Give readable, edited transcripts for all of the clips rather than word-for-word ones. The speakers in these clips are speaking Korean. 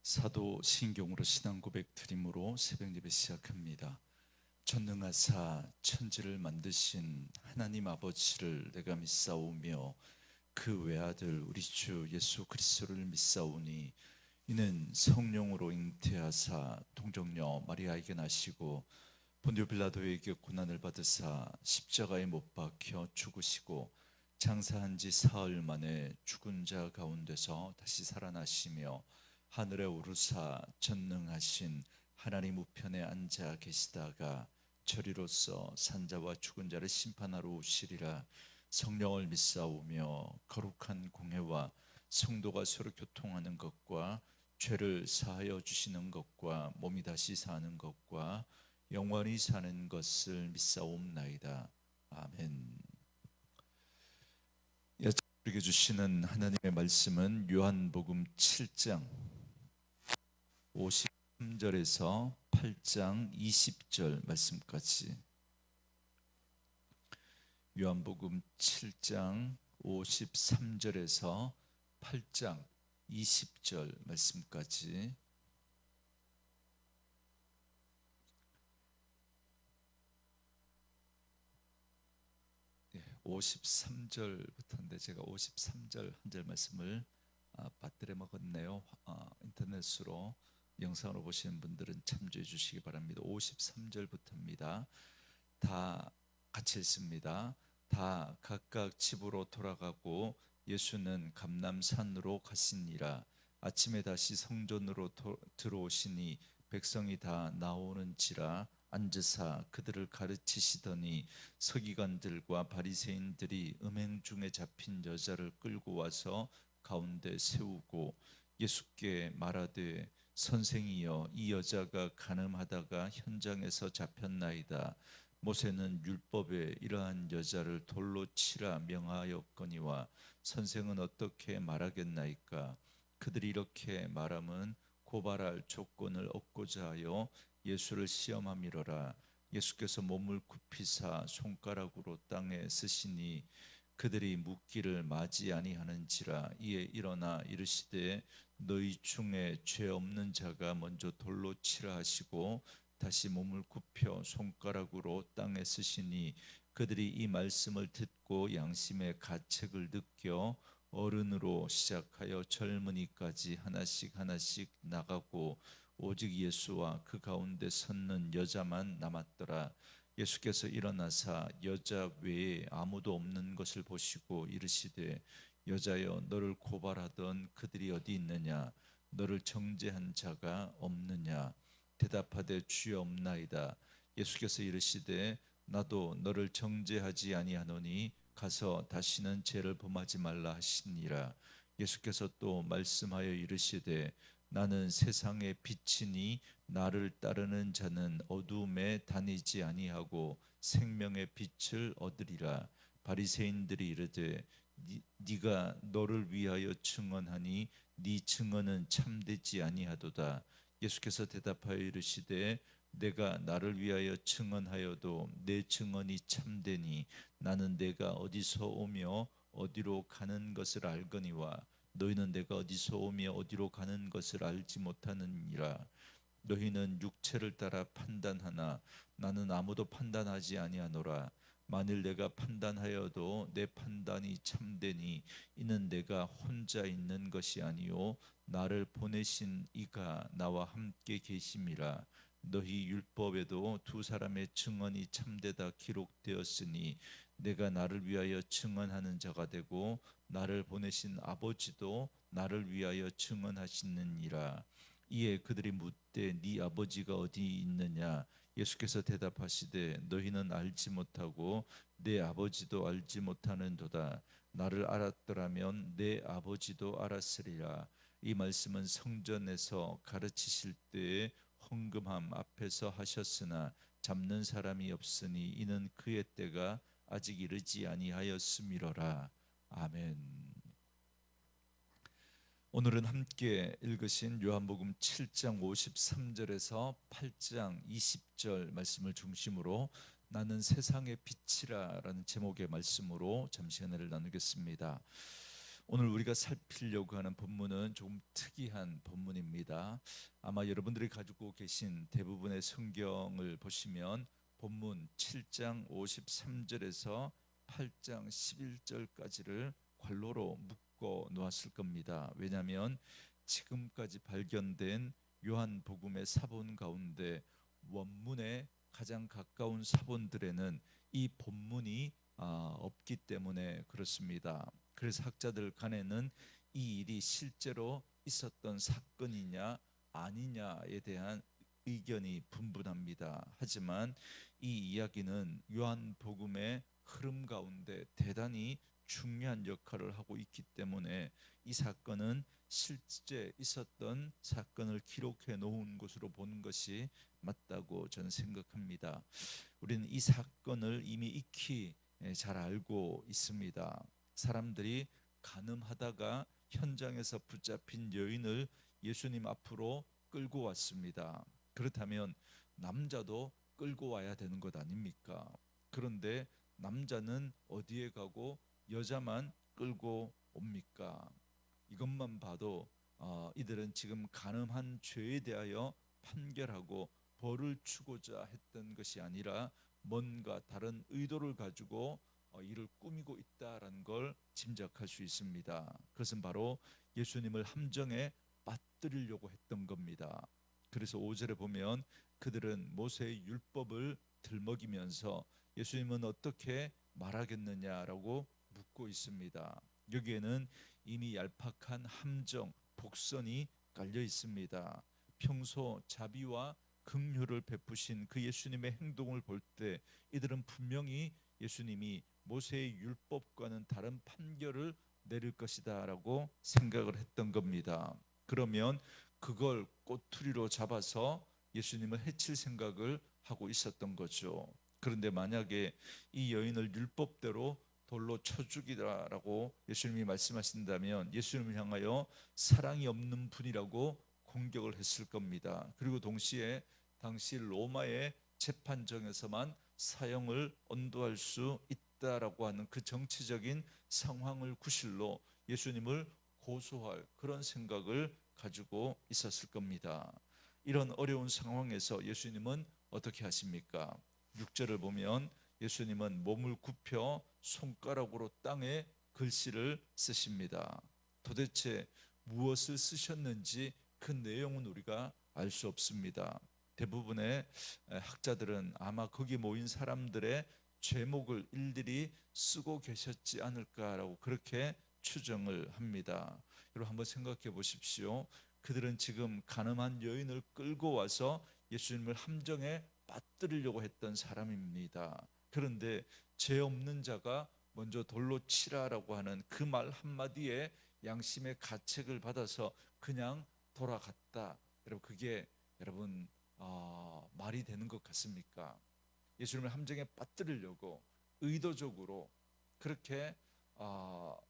사도 신경으로 신앙 고백 드림으로 새벽 예배 시작합니다. 전능하사 천지를 만드신 하나님 아버지를 내가 믿사오며 그 외아들 우리 주 예수 그리스도를 믿사오니 이는 성령으로 잉태하사 동정녀 마리아에게 나시고 본디오 빌라도에게 고난을 받으사 십자가에 못 박혀 죽으시고 장사한 지 사흘 만에 죽은 자 가운데서 다시 살아나시며 하늘에 오르사 전능하신 하나님 우편에 앉아 계시다가 저리로서 산자와 죽은 자를 심판하러 오시리라. 성령을 믿사오며 거룩한 공회와 성도가 서로 교통하는 것과 죄를 사하여 주시는 것과 몸이 다시 사는 것과 영원히 사는 것을 믿사옵나이다. 아멘. 우리에게 주시는 하나님의 말씀은 요한복음 7장 53절에서 8장 20절 말씀까지. 요한복음 7장 53절에서 8장 20절 말씀까지. 53절부터인데 제가 53절 한 절 말씀을 빠뜨려 먹었네요. 인터넷으로 영상으로 보시는 분들은 참조해 주시기 바랍니다. 53절부터입니다. 다 같이 읽습니다. 다 각각 집으로 돌아가고 예수는 감람산으로 가시니라. 아침에 다시 성전으로 들어오시니 백성이 다 나오는지라 앉으사 그들을 가르치시더니 서기관들과 바리새인들이 음행 중에 잡힌 여자를 끌고 와서 가운데 세우고 예수께 말하되 선생이여 이 여자가 간음하다가 현장에서 잡혔나이다. 모세는 율법에 이러한 여자를 돌로 치라 명하였거니와 선생은 어떻게 말하겠나이까. 그들이 이렇게 말함은 고발할 조건을 얻고자 하여 예수를 시험함이로라. 예수께서 몸을 굽히사 손가락으로 땅에 쓰시니 그들이 묻기를 맞이 아니하는지라. 이에 일어나 이르시되 너희 중에 죄 없는 자가 먼저 돌로 치라 하시고 다시 몸을 굽혀 손가락으로 땅에 쓰시니 그들이 이 말씀을 듣고 양심의 가책을 느껴 어른으로 시작하여 젊은이까지 하나씩 하나씩 나가고 오직 예수와 그 가운데 섰는 여자만 남았더라. 예수께서 일어나사 여자 외에 아무도 없는 것을 보시고 이르시되 여자여 너를 고발하던 그들이 어디 있느냐. 너를 정죄한 자가 없느냐. 대답하되 주여 없나이다. 예수께서 이르시되 나도 너를 정죄하지 아니하노니 가서 다시는 죄를 범하지 말라 하시니라. 예수께서 또 말씀하여 이르시되 나는 세상의 빛이니 나를 따르는 자는 어두움에 다니지 아니하고 생명의 빛을 얻으리라. 바리새인들이 이르되 네가 너를 위하여 증언하니 네 증언은 참되지 아니하도다. 예수께서 대답하여 이르시되 내가 나를 위하여 증언하여도 내 증언이 참되니 나는 내가 어디서 오며 어디로 가는 것을 알거니와 너희는 내가 어디서 오며 어디로 가는 것을 알지 못하느니라. 너희는 육체를 따라 판단하나 나는 아무도 판단하지 아니하노라. 만일 내가 판단하여도 내 판단이 참되니 이는 내가 혼자 있는 것이 아니요 나를 보내신 이가 나와 함께 계심이라. 너희 율법에도 두 사람의 증언이 참되다 기록되었으니 내가 나를 위하여 증언하는 자가 되고 나를 보내신 아버지도 나를 위하여 증언하시느니라. 이에 그들이 묻되 네 아버지가 어디 있느냐. 예수께서 대답하시되 너희는 알지 못하고 내 아버지도 알지 못하는도다. 나를 알았더라면 내 아버지도 알았으리라. 이 말씀은 성전에서 가르치실 때에 헌금함 앞에서 하셨으나 잡는 사람이 없으니 이는 그의 때가 아직 이르지 아니하였음이로라. 아멘. 오늘은 함께 읽으신 요한복음 7장 53절에서 8장 20절 말씀을 중심으로 나는 세상의 빛이라라는 제목의 말씀으로 잠시 은혜를 나누겠습니다. 오늘 우리가 살피려고 하는 본문은 조금 특이한 본문입니다. 아마 여러분들이 가지고 계신 대부분의 성경을 보시면 본문 7장 53절에서 8장 11절까지를 관로로 묶어 놓았을 겁니다. 왜냐하면 지금까지 발견된 요한복음의 사본 가운데 원문에 가장 가까운 사본들에는 이 본문이 없기 때문에 그렇습니다. 그래서 학자들 간에는 이 일이 실제로 있었던 사건이냐 아니냐에 대한 의견이 분분합니다. 하지만 이 이야기는 요한복음의 흐름 가운데 대단히 중요한 역할을 하고 있기 때문에 이 사건은 실제 있었던 사건을 기록해 놓은 것으로 보는 것이 맞다고 저는 생각합니다. 우리는 이 사건을 이미 익히 잘 알고 있습니다. 사람들이 간음하다가 현장에서 붙잡힌 여인을 예수님 앞으로 끌고 왔습니다. 그렇다면 남자도 끌고 와야 되는 것 아닙니까? 그런데 남자는 어디에 가고 여자만 끌고 옵니까? 이것만 봐도 이들은 지금 간음한 죄에 대하여 판결하고 벌을 주고자 했던 것이 아니라 뭔가 다른 의도를 가지고 이를 꾸미고 있다라는 걸 짐작할 수 있습니다. 그것은 바로 예수님을 함정에 빠뜨리려고 했던 겁니다. 그래서 5절에 보면 그들은 모세의 율법을 들먹이면서 예수님은 어떻게 말하겠느냐라고 묻고 있습니다. 여기에는 이미 얄팍한 함정, 복선이 깔려 있습니다. 평소 자비와 긍휼을 베푸신 그 예수님의 행동을 볼 때 이들은 분명히 예수님이 모세의 율법과는 다른 판결을 내릴 것이다라고 생각을 했던 겁니다. 그러면 그걸 꼬투리로 잡아서 예수님을 해칠 생각을 하고 있었던 거죠. 그런데 만약에 이 여인을 율법대로 돌로 쳐 죽이라라고 예수님이 말씀하신다면 예수님을 향하여 사랑이 없는 분이라고 공격을 했을 겁니다. 그리고 동시에 당시 로마의 재판정에서만 사형을 언도할 수 있다라고 하는 그 정치적인 상황을 구실로 예수님을 고소할 그런 생각을 가지고 있었을 겁니다. 이런 어려운 상황에서 예수님은 어떻게 하십니까? 6절을 보면 예수님은 몸을 굽혀 손가락으로 땅에 글씨를 쓰십니다. 도대체 무엇을 쓰셨는지 그 내용은 우리가 알 수 없습니다. 대부분의 학자들은 아마 거기 모인 사람들의 죄목을 일일이 쓰고 계셨지 않을까라고 그렇게 추정을 합니다. 여러분 한번 생각해 보십시오. 그들은 지금 간음한 여인을 끌고 와서 예수님을 함정에 빠뜨리려고 했던 사람입니다. 그런데 죄 없는 자가 먼저 돌로 치라라고 하는 그 말 한마디에 양심의 가책을 받아서 그냥 돌아갔다. 여러분 그게 여러분 말이 되는 것 같습니까? 예수님을 함정에 빠뜨리려고 의도적으로 그렇게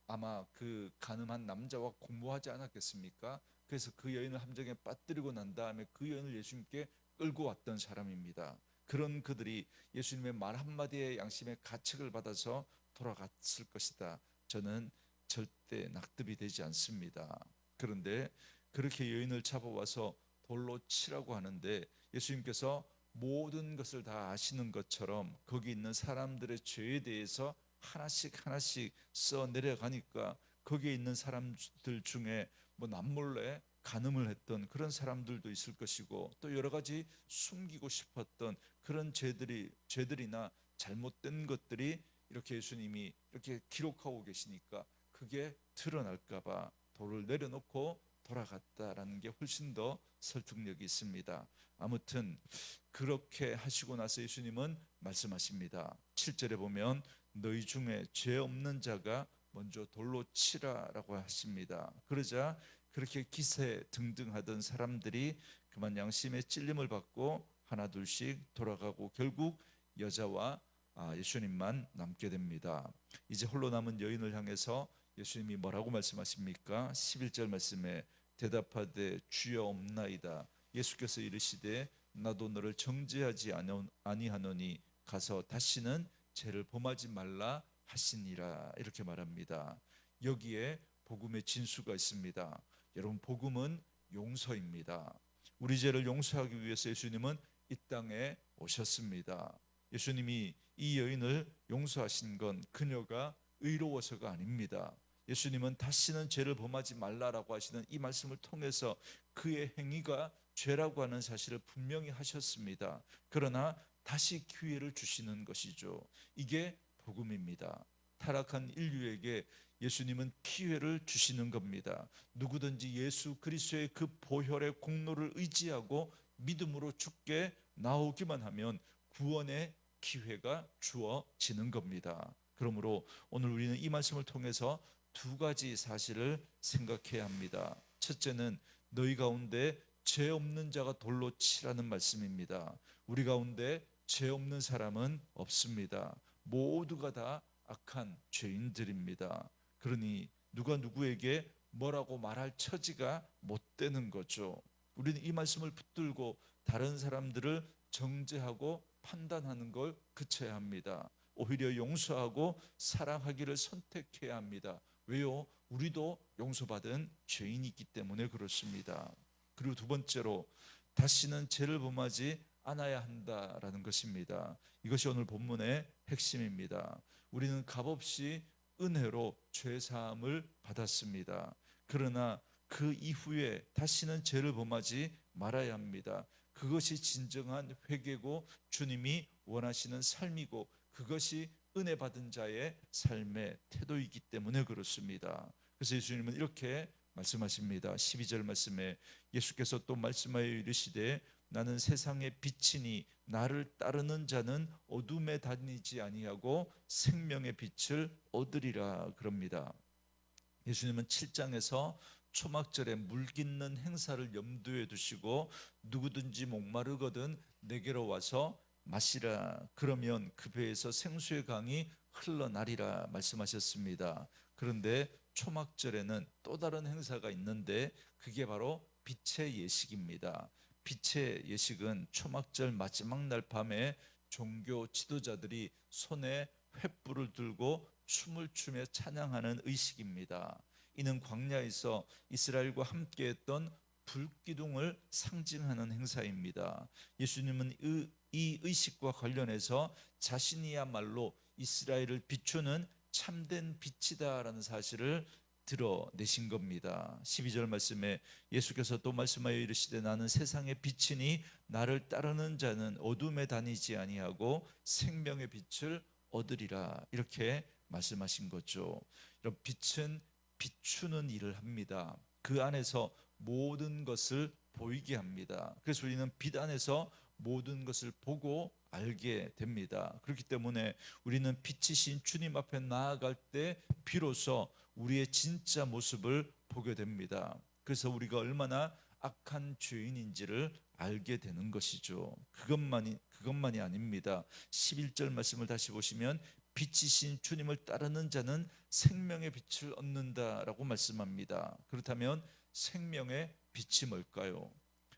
아마 그 간음한 남자와 공모하지 않았겠습니까? 그래서 그 여인을 함정에 빠뜨리고 난 다음에 그 여인을 예수님께 끌고 왔던 사람입니다. 그런 그들이 예수님의 말 한마디에 양심의 가책을 받아서 돌아갔을 것이다. 저는 절대 납득이 되지 않습니다. 그런데 그렇게 여인을 잡아와서 돌로 치라고 하는데 예수님께서 모든 것을 다 아시는 것처럼 거기 있는 사람들의 죄에 대해서 하나씩 하나씩 써 내려가니까 거기에 있는 사람들 중에 뭐 남몰래 간음을 했던 그런 사람들도 있을 것이고 또 여러 가지 숨기고 싶었던 그런 죄들이나 잘못된 것들이 이렇게 예수님이 이렇게 기록하고 계시니까 그게 드러날까봐 돌을 내려놓고 돌아갔다라는 게 훨씬 더 설득력이 있습니다. 아무튼 그렇게 하시고 나서 예수님은 말씀하십니다. 7절에 보면 너희 중에 죄 없는 자가 먼저 돌로 치라라고 하십니다. 그러자 그렇게 기세 등등하던 사람들이 그만 양심의 찔림을 받고 하나둘씩 돌아가고 결국 여자와 예수님만 남게 됩니다. 이제 홀로 남은 여인을 향해서 예수님이 뭐라고 말씀하십니까? 11절 말씀에 대답하되 주여 없나이다. 예수께서 이르시되 나도 너를 정죄하지 아니하노니 가서 다시는 죄를 범하지 말라 하시니라. 이렇게 말합니다. 여기에 복음의 진수가 있습니다. 여러분, 복음은 용서입니다. 우리 죄를 용서하기 위해서 예수님은 이 땅에 오셨습니다. 예수님이 이 여인을 용서하신 건 그녀가 의로워서가 아닙니다. 예수님은 다시는 죄를 범하지 말라라고 하시는 이 말씀을 통해서 그의 행위가 죄라고 하는 사실을 분명히 하셨습니다. 그러나 다시 기회를 주시는 것이죠. 이게 복음입니다. 타락한 인류에게 예수님은 기회를 주시는 겁니다. 누구든지 예수 그리스도의 그 보혈의 공로를 의지하고 믿음으로 주께 나오기만 하면 구원의 기회가 주어지는 겁니다. 그러므로 오늘 우리는 이 말씀을 통해서 두 가지 사실을 생각해야 합니다. 첫째는 너희 가운데 죄 없는 자가 돌로 치라는 말씀입니다. 우리 가운데 죄 없는 사람은 없습니다. 모두가 다 악한 죄인들입니다. 그러니 누가 누구에게 뭐라고 말할 처지가 못 되는 거죠. 우리는 이 말씀을 붙들고 다른 사람들을 정죄하고 판단하는 걸 그쳐야 합니다. 오히려 용서하고 사랑하기를 선택해야 합니다. 왜요? 우리도 용서받은 죄인이기 때문에 그렇습니다. 그리고 두 번째로 다시는 죄를 범하지 않아야 한다라는 것입니다. 이것이 오늘 본문의 핵심입니다. 우리는 값없이 은혜로 죄 사함을 받았습니다. 그러나 그 이후에 다시는 죄를 범하지 말아야 합니다. 그것이 진정한 회개고 주님이 원하시는 삶이고 그것이 은혜 받은 자의 삶의 태도이기 때문에 그렇습니다. 그래서 예수님은 이렇게 말씀하십니다. 12절 말씀에 예수께서 또 말씀하여 이르시되 나는 세상의 빛이니 나를 따르는 자는 어둠에 다니지 아니하고 생명의 빛을 얻으리라 그럽니다. 예수님은 7장에서 초막절에 물 깃는 행사를 염두에 두시고 누구든지 목마르거든 내게로 와서 마시라 그러면 그 배에서 생수의 강이 흘러나리라 말씀하셨습니다. 그런데 초막절에는 또 다른 행사가 있는데 그게 바로 빛의 예식입니다. 빛의 예식은 초막절 마지막 날 밤에 종교 지도자들이 손에 횃불을 들고 춤을 추며 찬양하는 의식입니다. 이는 광야에서 이스라엘과 함께했던 불기둥을 상징하는 행사입니다. 예수님은 이 의식과 관련해서 자신이야말로 이스라엘을 비추는 참된 빛이다라는 사실을 드러내신 겁니다. 12절 말씀에 예수께서 또 말씀하여 이르시되 나는 세상의 빛이니 나를 따르는 자는 어둠에 다니지 아니하고 생명의 빛을 얻으리라 이렇게 말씀하신 거죠. 여러분, 빛은 비추는 일을 합니다. 그 안에서 모든 것을 보이게 합니다. 그래서 우리는 빛 안에서 모든 것을 보고 알게 됩니다. 그렇기 때문에 우리는 빛이신 주님 앞에 나아갈 때 비로소 우리의 진짜 모습을 보게 됩니다. 그래서 우리가 얼마나 악한 죄인인지를 알게 되는 것이죠. 그것만이 아닙니다. 11절 말씀을 다시 보시면 빛이신 주님을 따르는 자는 생명의 빛을 얻는다라고 말씀합니다. 그렇다면 생명의 빛이 뭘까요?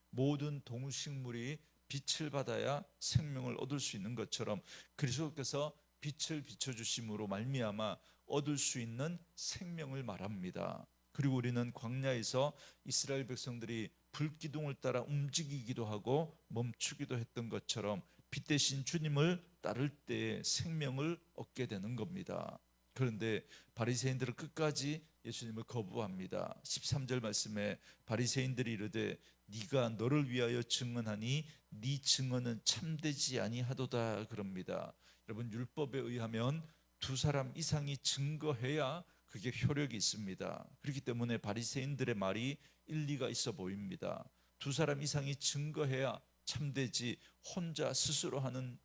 모든 동식물이 빛을 받아야 생명을 얻을 수 있는 것처럼 그리스도께서 빛을 비춰주심으로 말미암아 얻을 수 있는 생명을 말합니다. 그리고 우리는 광야에서 이스라엘 백성들이 불기둥을 따라 움직이기도 하고 멈추기도 했던 것처럼 빛 대신 주님을 따를 때에 생명을 얻게 되는 겁니다. 그런데 바리새인들은 끝까지 예수님을 거부합니다. 13절 말씀에 바리새인들이 이르되 네가 너를 위하여 증언하니 네 증언은 참되지 아니하도다 그럽니다. 여러분, 율법에 의하면 두 사람 이상이 증거해야 그게 효력이 있습니다. 그렇기 때문에 바리새인들의 말이 일리가 있어 보입니다. 두 사람 이상이 증거해야 참되지 혼자 스스로 하는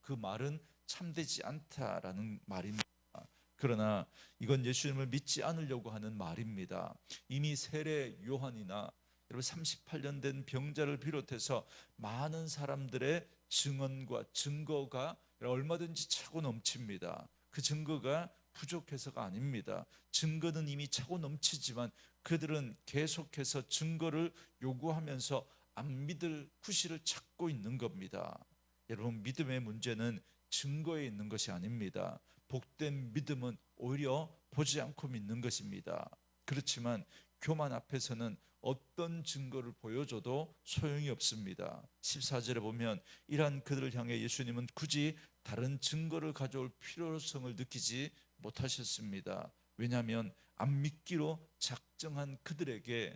그 말은 참되지 않다라는 말입니다. 그러나 이건 예수님을 믿지 않으려고 하는 말입니다. 이미 세례 요한이나 여러분 38년 된 병자를 비롯해서 많은 사람들의 증언과 증거가 얼마든지 차고 넘칩니다. 그 증거가 부족해서가 아닙니다. 증거는 이미 차고 넘치지만 그들은 계속해서 증거를 요구하면서 안 믿을 구실을 찾고 있는 겁니다. 여러분, 믿음의 문제는 증거에 있는 것이 아닙니다. 복된 믿음은 오히려 보지 않고 믿는 것입니다. 그렇지만 교만 앞에서는 어떤 증거를 보여줘도 소용이 없습니다. 14절에 보면 이러한 그들을 향해 예수님은 굳이 다른 증거를 가져올 필요성을 느끼지 못하셨습니다. 왜냐하면 안 믿기로 작정한 그들에게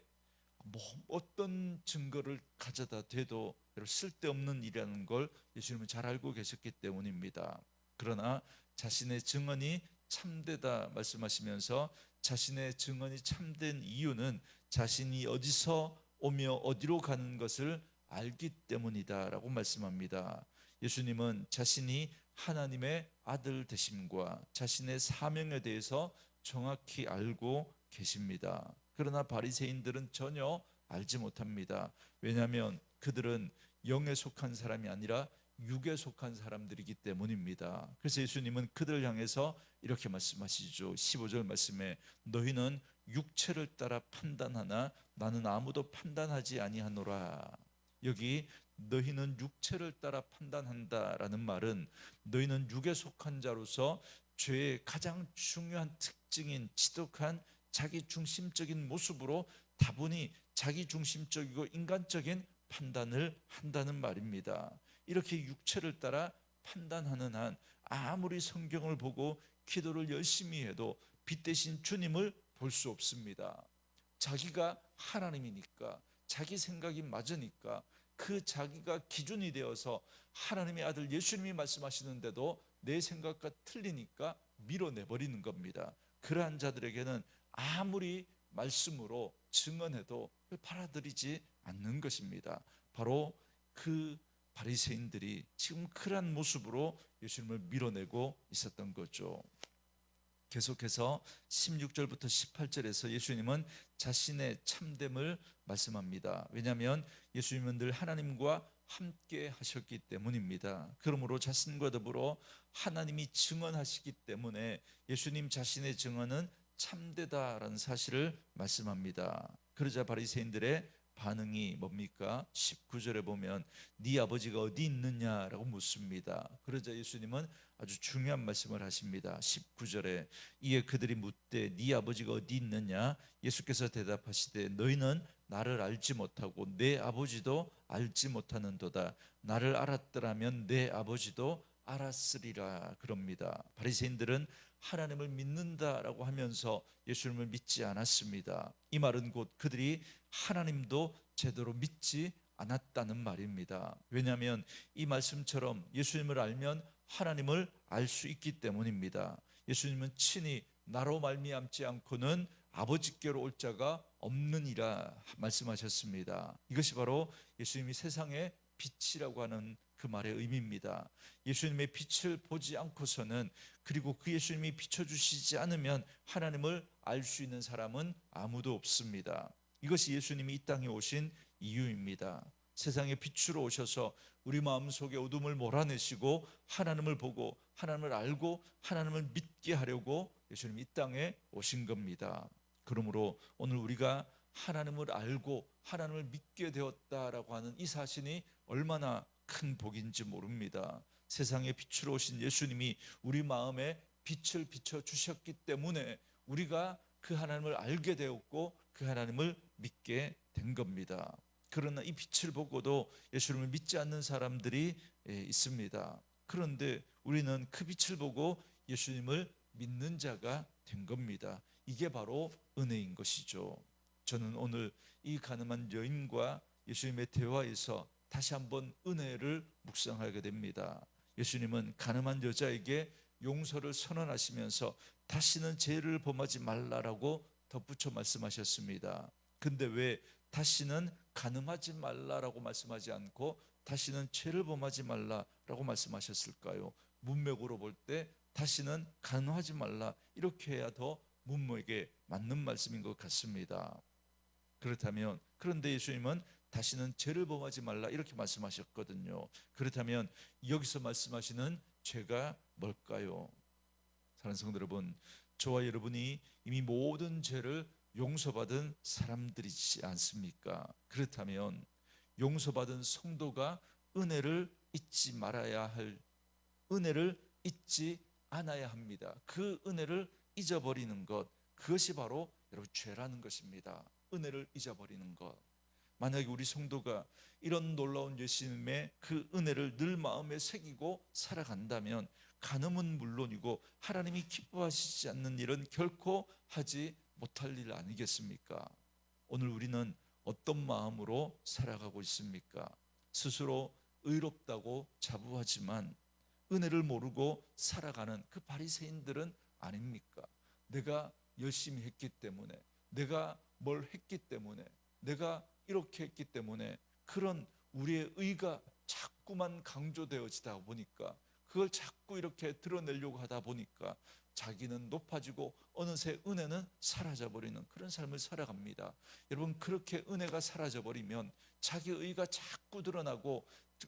어떤 증거를 가져다 대도 쓸데없는 일이라는 걸 예수님은 잘 알고 계셨기 때문입니다. 그러나 자신의 증언이 참되다 말씀하시면서 자신의 증언이 참된 이유는 자신이 어디서 오며 어디로 가는 것을 알기 때문이다라고 말씀합니다. 예수님은 자신이 하나님의 아들 되심과 자신의 사명에 대해서 정확히 알고 계십니다. 그러나 바리새인들은 전혀 알지 못합니다. 왜냐하면 그들은 영에 속한 사람이 아니라 육에 속한 사람들이기 때문입니다. 그래서 예수님은 그들을 향해서 이렇게 말씀하시죠. 15절 말씀에 너희는 육체를 따라 판단하나 나는 아무도 판단하지 아니하노라. 여기 너희는 육체를 따라 판단한다라는 말은 너희는 육에 속한 자로서 죄의 가장 중요한 특징인 지독한 자기 중심적인 모습으로 다분히 자기 중심적이고 인간적인 판단을 한다는 말입니다. 이렇게 육체를 따라 판단하는 한 아무리 성경을 보고 기도를 열심히 해도 빛 대신 주님을 볼 수 없습니다. 자기가 하나님이니까, 자기 생각이 맞으니까, 그 자기가 기준이 되어서 하나님의 아들 예수님이 말씀하시는데도 내 생각과 틀리니까 밀어내버리는 겁니다. 그러한 자들에게는 아무리 말씀으로 증언해도 받아들이지 않는 것입니다. 바로 그 바리새인들이 지금 그러한 모습으로 예수님을 밀어내고 있었던 거죠. 계속해서 16절부터 18절에서 예수님은 자신의 참됨을 말씀합니다. 왜냐하면 예수님은 늘 하나님과 함께 하셨기 때문입니다. 그러므로 자신과 더불어 하나님이 증언하시기 때문에 예수님 자신의 증언은 참되다라는 사실을 말씀합니다. 그러자 바리새인들의 반응이 뭡니까? 19절에 보면 네 아버지가 어디 있느냐라고 묻습니다. 그러자 예수님은 아주 중요한 말씀을 하십니다. 19절에 이에 그들이 묻되 네 아버지가 어디 있느냐? 예수께서 대답하시되 너희는 나를 알지 못하고 내 아버지도 알지 못하는도다. 나를 알았더라면 내 아버지도 알았으리라. 그럽니다. 바리새인들은 하나님을 믿는다라고 하면서 예수님을 믿지 않았습니다. 이 말은 곧 그들이 하나님도 제대로 믿지 않았다는 말입니다. 왜냐하면 이 말씀처럼 예수님을 알면 하나님을 알 수 있기 때문입니다. 예수님은 친히 나로 말미암지 않고는 아버지께로 올 자가 없느니라 말씀하셨습니다. 이것이 바로 예수님이 세상의 빛이라고 하는 그 말의 의미입니다. 예수님의 빛을 보지 않고서는, 그리고 그 예수님이 비춰주시지 않으면 하나님을 알 수 있는 사람은 아무도 없습니다. 이것이 예수님이 이 땅에 오신 이유입니다. 세상의 빛으로 오셔서 우리 마음속에 어둠을 몰아내시고 하나님을 보고 하나님을 알고 하나님을 믿게 하려고 예수님이 이 땅에 오신 겁니다. 그러므로 오늘 우리가 하나님을 알고 하나님을 믿게 되었다라고 하는 이 사실이 얼마나 큰 복인지 모릅니다. 세상의 빛으로 오신 예수님이 우리 마음에 빛을 비춰 주셨기 때문에 우리가 그 하나님을 알게 되었고 그 하나님을 믿게 된 겁니다. 그러나 이 빛을 보고도 예수님을 믿지 않는 사람들이 있습니다. 그런데 우리는 그 빛을 보고 예수님을 믿는 자가 된 겁니다. 이게 바로 은혜인 것이죠. 저는 오늘 이 가늠한 여인과 예수님의 대화에서 다시 한번 은혜를 묵상하게 됩니다. 예수님은 가늠한 여자에게 용서를 선언하시면서 다시는 죄를 범하지 말라라고 덧붙여 말씀하셨습니다. 근데 왜 다시는 간음하지 말라라고 말씀하지 않고 다시는 죄를 범하지 말라라고 말씀하셨을까요? 문맥으로 볼 때 다시는 간음하지 말라 이렇게 해야 더 문맥에 맞는 말씀인 것 같습니다. 그렇다면, 그런데 예수님은 다시는 죄를 범하지 말라 이렇게 말씀하셨거든요. 그렇다면 여기서 말씀하시는 죄가 뭘까요? 사랑하는 성도 여러분, 저와 여러분이 이미 모든 죄를 용서받은 사람들이지 않습니까? 그렇다면 용서받은 성도가 은혜를 잊지 말아야 할, 은혜를 잊지 않아야 합니다. 그 은혜를 잊어버리는 것, 그것이 바로 여러분 죄라는 것입니다. 은혜를 잊어버리는 것. 만약에 우리 성도가 이런 놀라운 예수님의 그 은혜를 늘 마음에 새기고 살아간다면 간음은 물론이고 하나님이 기뻐하시지 않는 일은 결코 하지 못할 일 아니겠습니까? 오늘 우리는 어떤 마음으로 살아가고 있습니까? 스스로 의롭다고 자부하지만 은혜를 모르고 살아가는 그 바리새인들은 아닙니까? 내가 열심히 했기 때문에, 내가 뭘 했기 때문에, 내가 이렇게 했기 때문에 그런 우리의 의가 자꾸만 강조되어지다 보니까, 그걸 자꾸 이렇게 드러내려고 하다 보니까 자기는 높아지고 어느새 은혜는 사라져버리는 그런 삶을 살아갑니다. 여러분, 그렇게 은혜가 사라져버리면, 자기 의가 자꾸 드러나고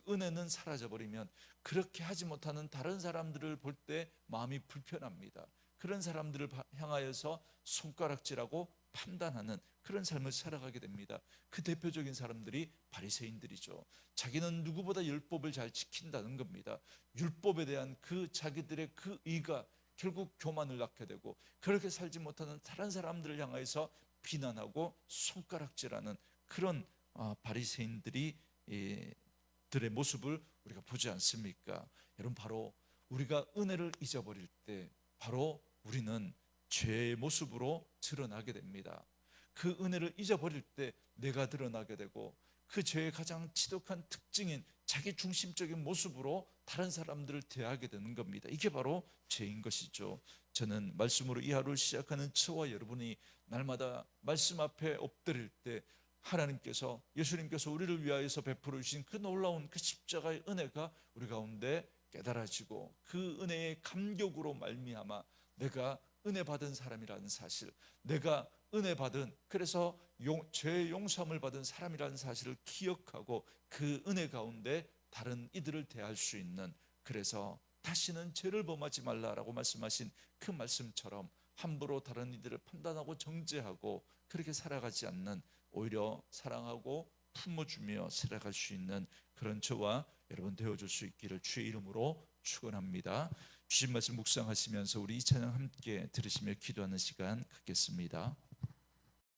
은혜는 사라져버리면, 그렇게 하지 못하는 다른 사람들을 볼 때 마음이 불편합니다. 그런 사람들을 향하여서 손가락질하고 판단하는 그런 삶을 살아가게 됩니다. 그 대표적인 사람들이 바리새인들이죠. 자기는 누구보다 율법을 잘 지킨다는 겁니다. 율법에 대한 그 자기들의 그 의가 결국 교만을 낳게 되고, 그렇게 살지 못하는 다른 사람들을 향해서 비난하고 손가락질하는 그런 바리새인들이 들의 모습을 우리가 보지 않습니까? 여러분, 바로 우리가 은혜를 잊어버릴 때 바로 우리는 죄의 모습으로 드러나게 됩니다. 그 은혜를 잊어버릴 때 내가 드러나게 되고, 그 죄의 가장 지독한 특징인 자기 중심적인 모습으로 다른 사람들을 대하게 되는 겁니다. 이게 바로 죄인 것이죠. 저는 말씀으로 이 하루를 시작하는 저와 여러분이 날마다 말씀 앞에 엎드릴 때 하나님께서, 예수님께서 우리를 위하여서 베풀어 주신 그 놀라운 그 십자가의 은혜가 우리 가운데 깨달아지고, 그 은혜의 감격으로 말미암아 내가 은혜 받은 사람이라는 사실, 내가 은혜 받은, 그래서 죄의 용서함을 받은 사람이라는 사실을 기억하고 그 은혜 가운데 다른 이들을 대할 수 있는, 그래서 다시는 죄를 범하지 말라라고 말씀하신 그 말씀처럼 함부로 다른 이들을 판단하고 정죄하고 그렇게 살아가지 않는, 오히려 사랑하고 품어주며 살아갈 수 있는 그런 저와 여러분 되어줄 수 있기를 주의 이름으로 축원합니다. 주신 말씀 묵상하시면서 우리 이 찬양 함께 들으시며 기도하는 시간 갖겠습니다.